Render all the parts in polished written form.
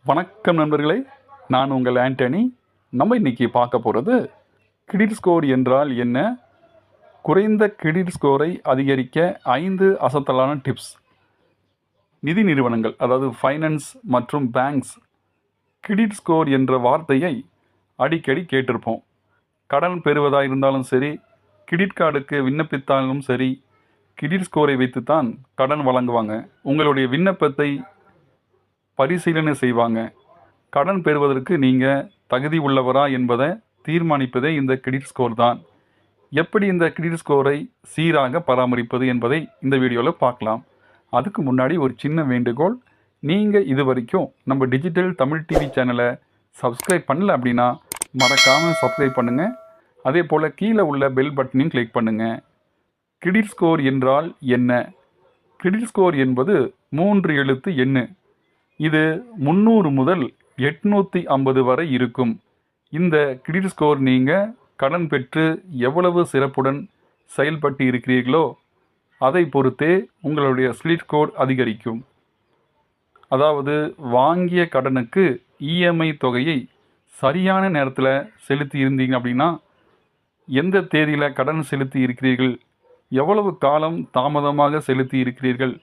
வணக்கம் நண்பர்களே, நான் உங்கள் ஆண்டனி. நம்ம இன்னைக்கு பார்க்க போகிறது கிரெடிட் ஸ்கோர் என்றால் என்ன, குறைந்த கிரெடிட் ஸ்கோரை அதிகரிக்க 5 அசத்தலான டிப்ஸ். நிதி நிறுவனங்கள் அதாவது ஃபைனான்ஸ் மற்றும் பேங்க்ஸ் கிரெடிட் ஸ்கோர் என்ற வார்த்தையை அடிக்கடி கேட்டிருப்போம். கடன் பெறுவதாக இருந்தாலும் சரி, கிரெடிட் கார்டுக்கு விண்ணப்பித்தாலும் சரி, கிரெடிட் ஸ்கோரை வைத்துத்தான் கடன் வழங்குவாங்க. உங்களுடைய விண்ணப்பத்தை பரிசீலனை செய்வாங்க. கடன் பெறுவதற்கு நீங்கள் தகுதி உள்ளவரா என்பதை தீர்மானிப்பதே இந்த கிரெடிட் ஸ்கோர் தான். எப்படி இந்த கிரெடிட் ஸ்கோரை சீராக பராமரிப்பது என்பதை இந்த வீடியோவில் பார்க்கலாம். அதுக்கு முன்னாடி ஒரு சின்ன வேண்டுகோள், நீங்கள் இது வரைக்கும் நம்ம டிஜிட்டல் தமிழ் டிவி சேனலை சப்ஸ்கிரைப் பண்ணல அப்படின்னா மறக்காமல் சப்ஸ்கிரைப் பண்ணுங்கள். அதே போல் கீழே உள்ள பெல் பட்டனையும் கிளிக் பண்ணுங்கள். கிரெடிட் ஸ்கோர் என்றால் என்ன? கிரெடிட் ஸ்கோர் என்பது 3 எழுத்து எண்ணு. இது 300 முதல் 850 வரை இருக்கும். இந்த கிரெடிட் ஸ்கோர் நீங்கள் கடன் பெற்று எவ்வளவு சிறப்புடன் செயல்பட்டு இருக்கிறீர்களோ அதை பொறுத்தே உங்களுடைய சிபில் ஸ்கோர் அதிகரிக்கும். அதாவது வாங்கிய கடனுக்கு இஎம்ஐ தொகையை சரியான நேரத்தில் செலுத்தி இருந்தீங்க அப்படின்னா, எந்த தேதியில் கடன் செலுத்தி இருக்கிறீர்கள், எவ்வளவு காலம் தாமதமாக செலுத்தி இருக்கிறீர்கள்,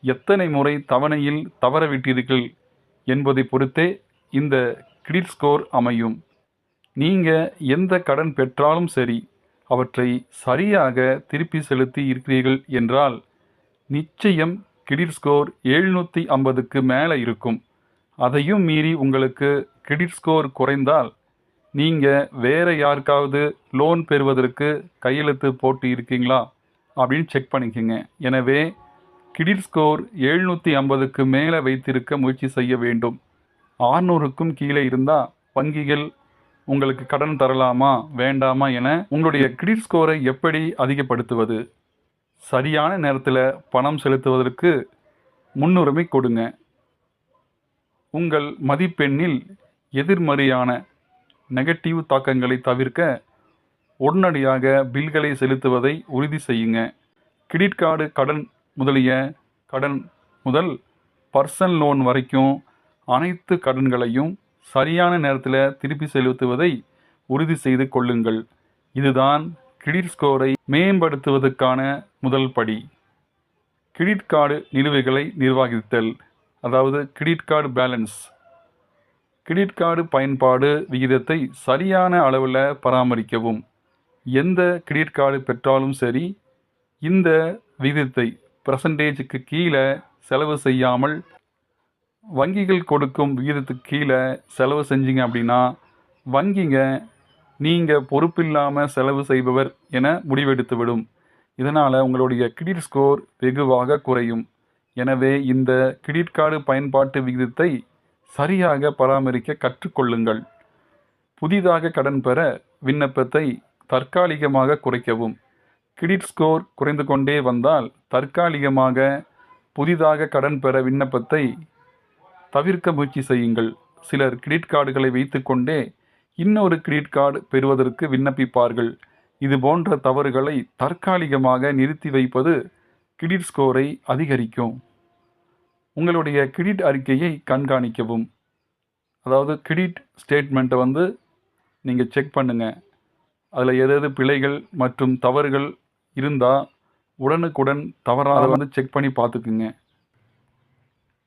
எத்தனை முறை தவணையில் தவறவிட்டீர்கள் என்பதை பொறுத்தே இந்த கிரெடிட் ஸ்கோர் அமையும். நீங்கள் எந்த கடன் பெற்றாலும் சரி, அவற்றை சரியாக திருப்பி செலுத்தி இருக்கிறீர்கள் என்றால் நிச்சயம் கிரெடிட் ஸ்கோர் 750க்கு மேலே இருக்கும். அதையும் மீறி உங்களுக்கு கிரெடிட் ஸ்கோர் குறைந்தால் நீங்கள் வேறு யாருக்காவது லோன் பெறுவதற்கு கையெழுத்து போட்டு இருக்கீங்களா அப்படின்னு செக் பண்ணிக்கோங்க. எனவே கிரெடிட் ஸ்கோர் 750க்கு மேலே வைத்திருக்க முயற்சி செய்ய வேண்டும். 600க்கும் கீழே இருந்தால் வங்கிகள் உங்களுக்கு கடன் தரலாமா வேண்டாமா என உங்களுடைய கிரெடிட் ஸ்கோரை எப்படி அதிகப்படுத்துவது? சரியான நேரத்தில் பணம் செலுத்துவதற்கு முன்னுரிமை கொடுங்க. உங்கள் மதிப்பெண்ணில் எதிர்மறையான நெகட்டிவ் தாக்கங்களை தவிர்க்க உடனடியாக பில்களை செலுத்துவதை உறுதி செய்யுங்க. கிரெடிட் கார்டு கடன் முதலிய கடன் முதல் பர்சனல் லோன் வரைக்கும் அனைத்து கடன்களையும் சரியான நேரத்தில் திருப்பி செலுத்துவதை உறுதி செய்து கொள்ளுங்கள். இதுதான் கிரெடிட் ஸ்கோரை மேம்படுத்துவதற்கான முதல் படி. கிரெடிட் கார்டு நிலுவைகளை நிர்வகித்தல், அதாவது credit card balance. Credit card பயன்பாடு விகிதத்தை சரியான அளவில் பராமரிக்கவும். எந்த கிரெடிட் கார்டு பெற்றாலும் சரி, இந்த விகிதத்தை பர்சன்டேஜுக்கு கீழே செலவு செய்யாமல் வங்கிகள் கொடுக்கும் விகிதத்துக்கு கீழே செலவு செஞ்சீங்க அப்படின்னா வங்கிங்க நீங்கள் பொறுப்பில்லாமல் செலவு செய்பவர் என முடிவெடுத்துவிடும். இதனால் உங்களுடைய கிரெடிட் ஸ்கோர் வெகுவாக குறையும். எனவே இந்த கிரெடிட் கார்டு பயன்பாட்டு விகிதத்தை சரியாக பராமரிக்க கற்றுக்கொள்ளுங்கள். புதிதாக கடன் பெற விண்ணப்பத்தை தற்காலிகமாக குறைக்கவும். கிரெடிட் ஸ்கோர் குறைந்து கொண்டே வந்தால் தற்காலிகமாக புதிதாக கடன் பெற விண்ணப்பத்தை தவிர்க்க முயற்சி செய்யுங்கள். சிலர் கிரெடிட் கார்டுகளை வைத்துக்கொண்டே இன்னொரு கிரெடிட் கார்டு பெறுவதற்கு விண்ணப்பிப்பார்கள். இது போன்ற தவறுகளை தற்காலிகமாக நிறுத்தி வைப்பது கிரெடிட் ஸ்கோரை அதிகரிக்கும். உங்களுடைய கிரெடிட் அறிக்கையை கண்காணிக்கவும். அதாவது கிரெடிட் ஸ்டேட்மெண்ட்டை நீங்கள் செக் பண்ணுங்கள். அதில் எதாவது பிழைகள் மற்றும் தவறுகள் இருந்தால் உடனுக்குடன் தவறாக செக் பண்ணி பார்த்துக்குங்க.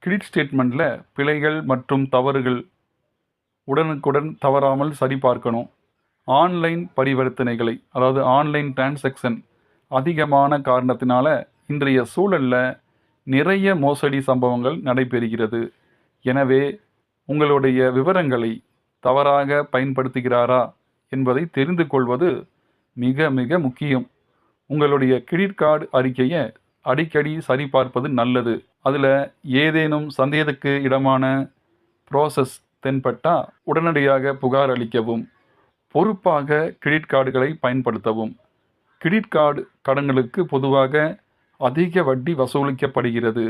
கிரெடிட் ஸ்டேட்மெண்ட்டில் பிழைகள் மற்றும் தவறுகள் உடனுக்குடன் தவறாமல் சரிபார்க்கணும். ஆன்லைன் பரிவர்த்தனைகளை, அதாவது ஆன்லைன் டிரான்சாக்ஷன் அதிகமான காரணத்தினால இன்றைய சூழலில் நிறைய மோசடி சம்பவங்கள் நடைபெறுகிறது. எனவே உங்களுடைய விவரங்களை தவறாக பயன்படுத்துகிறாரா என்பதை தெரிந்து கொள்வது மிக மிக முக்கியம். உங்களுடைய கிரெடிட் கார்டு அறிக்கையை அடிக்கடி சரிபார்ப்பது நல்லது. அதில் ஏதேனும் சந்தேகத்துக்கு இடமான ப்ராசஸ் தென்பட்டால் உடனடியாக புகார் அளிக்கவும். பொறுப்பாக கிரெடிட் கார்டுகளை பயன்படுத்தவும். கிரெடிட் கார்டு கடன்களுக்கு பொதுவாக அதிக வட்டி வசூலிக்கப்படுகிறது.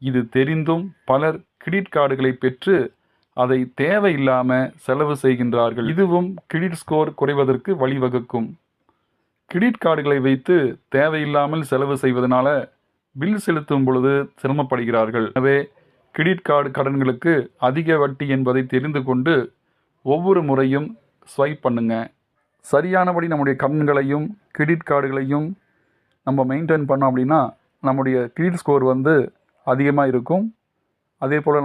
இது தெரிந்தும் பலர் கிரெடிட் கார்டுகளை பெற்று அதை தேவையில்லாமல் செலவு செய்கின்றார்கள். இதுவும் கிரெடிட் ஸ்கோர் குறைவதற்கு வழிவகுக்கும். கிரெடிட் கார்டுகளை வைத்து தேவையில்லாமல் செலவு செய்வதனால பில் செலுத்தும் பொழுது சிரமப்படுகிறார்கள். எனவே கிரெடிட் கார்டு கடன்களுக்கு அதிக வட்டி என்பதை தெரிந்து கொண்டு ஒவ்வொரு முறையும் ஸ்வைப் பண்ணுங்க. சரியானபடி நம்முடைய கடன்களையும் கிரெடிட் கார்டுகளையும் நம்ம மெயின்டைன் பண்ணோம் அப்படின்னா நம்முடைய கிரெடிட் ஸ்கோர் அதிகமாக இருக்கும். அதே போல்